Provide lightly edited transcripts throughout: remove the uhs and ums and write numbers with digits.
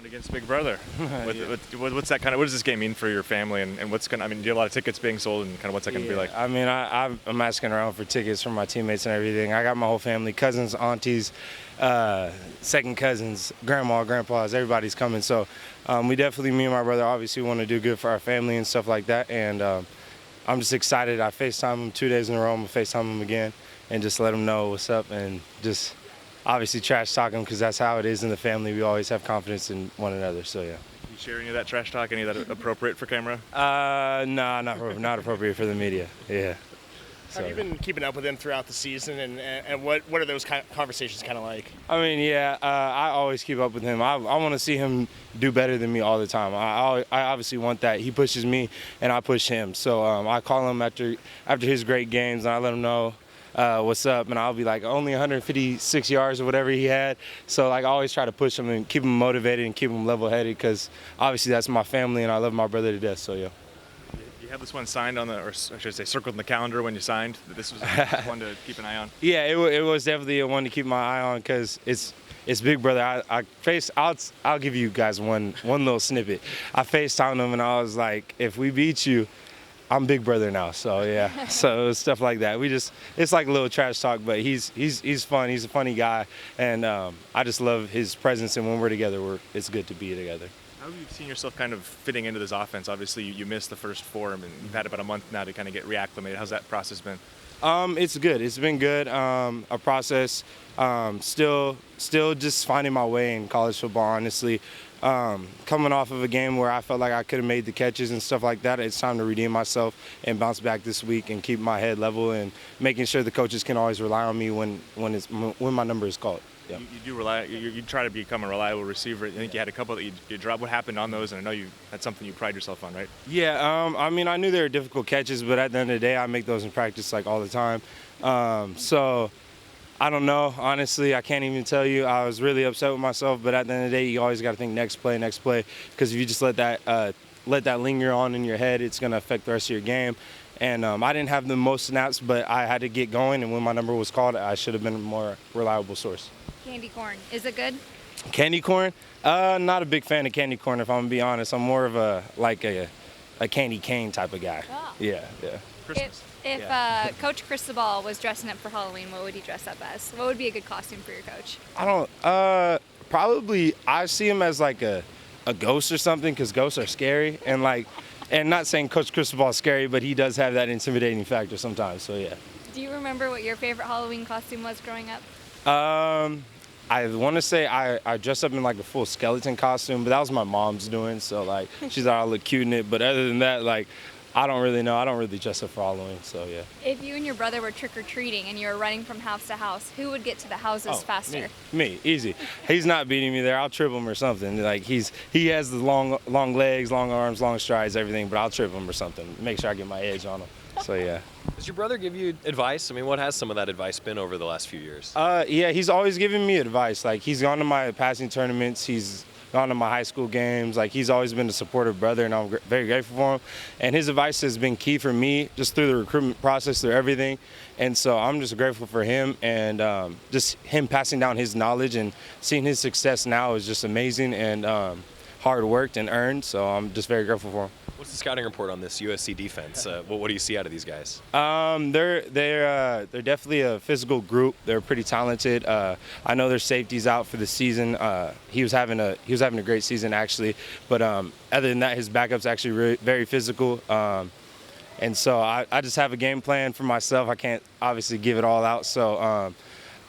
Going against Big Brother. Yeah. What's that kind of? What does this game mean for your family, and what's gonna? I mean, do you have a lot of tickets being sold, and kind of what's that gonna be like? I mean, I'm asking around for tickets from my teammates and everything. I got my whole family, cousins, aunties, second cousins, grandma, grandpas, everybody's coming. So we definitely, me and my brother, obviously want to do good for our family and stuff like that. And I'm just excited. I FaceTime him 2 days in a row. I'm gonna FaceTime him again and just let him know what's up and just obviously trash talk him because that's how it is in the family. We always have confidence in one another. So yeah. You share any of that trash talk? Any of that appropriate for camera? No, not appropriate for the media. Yeah. Have you been keeping up with him throughout the season, and what are those conversations kind of like? I mean, yeah, I always keep up with him. I want to see him do better than me all the time. I obviously want that. He pushes me, and I push him. So I call him after his great games, and I let him know what's up, and I'll be like, only 156 yards or whatever he had. So like I always try to push him and keep him motivated and keep him level-headed because obviously that's my family, and I love my brother to death. So yeah. You have this one signed on or I should say circled in the calendar when you signed. This was one to keep an eye on. Yeah, it was definitely a one to keep my eye on because it's Big Brother. I'll give you guys one little snippet. I FaceTimed him and I was like, if we beat you, I'm Big Brother now. So yeah, so stuff like that. It's like a little trash talk, but he's fun. He's a funny guy, and I just love his presence. And when we're together, it's good to be together. How have you seen yourself kind of fitting into this offense? Obviously, you missed the first four, and you've had about a month now to kind of get reacclimated. How's that process been? It's good. It's been good. A process. Still just finding my way in college football, honestly. Coming off of a game where I felt like I could have made the catches and stuff like that, it's time to redeem myself and bounce back this week and keep my head level and making sure the coaches can always rely on me when my number is called. Yeah. You do rely. You try to become a reliable receiver. I think you had a couple that you dropped. What happened on those? And I know that's something you pride yourself on, right? Yeah. I mean, I knew they were difficult catches, but at the end of the day, I make those in practice like all the time. So I don't know. Honestly, I can't even tell you. I was really upset with myself, but at the end of the day, you always got to think next play, because if you just let that linger on in your head, it's going to affect the rest of your game. And I didn't have the most snaps, but I had to get going, and when my number was called, I should have been a more reliable source. Candy corn, is it good? Candy corn? Not a big fan of candy corn, if I'm gonna be honest. I'm more of a candy cane type of guy. Oh. Yeah. Christmas. If Coach Cristobal was dressing up for Halloween, what would he dress up as? What would be a good costume for your coach? I don't. Probably I see him as like a ghost or something, because ghosts are scary, and not saying Coach Cristobal is scary, but he does have that intimidating factor sometimes. So yeah. Do you remember what your favorite Halloween costume was growing up? I want to say I dressed up in like a full skeleton costume, but that was my mom's doing, so like she thought I looked cute in it. But other than that, like I don't really know. I don't really dress up for Halloween, so yeah. If you and your brother were trick-or-treating and you were running from house to house, who would get to the houses faster? Me, easy. He's not beating me there. I'll trip him or something. Like he has the long legs, long arms, long strides, everything, but I'll trip him or something. Make sure I get my edge on him. So yeah. Does your brother give you advice? I mean, what has some of that advice been over the last few years? Yeah, he's always giving me advice. Like he's gone to my passing tournaments. He's gone to my high school games. Like he's always been a supportive brother, and I'm very grateful for him. And his advice has been key for me, just through the recruitment process, through everything. And so I'm just grateful for him, and just him passing down his knowledge and seeing his success now is just amazing and hard worked and earned. So I'm just very grateful for him. What's the scouting report on this USC defense? What do you see out of these guys? They're definitely a physical group. They're pretty talented. I know their safety's out for the season. He was having a great season actually, but other than that, his backup's actually very physical. And so I just have a game plan for myself. I can't obviously give it all out. So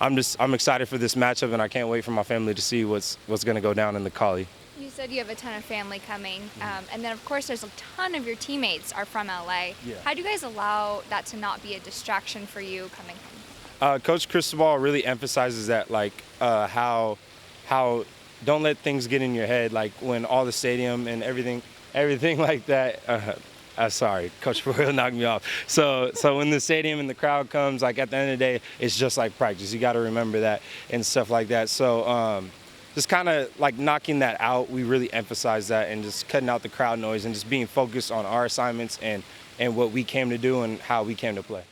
I'm excited for this matchup, and I can't wait for my family to see what's going to go down in the Collie. You said you have a ton of family coming, and then of course there's a ton of your teammates are from LA. Yeah. How do you guys allow that to not be a distraction for you coming home? Coach Cristobal really emphasizes that, like how don't let things get in your head, like when all the stadium and everything like that. Sorry, Coach Royal knocked me off. So when the stadium and the crowd comes, like at the end of the day, it's just like practice. You got to remember that and stuff like that. So just kind of like knocking that out, we really emphasize that, and just cutting out the crowd noise and just being focused on our assignments and what we came to do and how we came to play.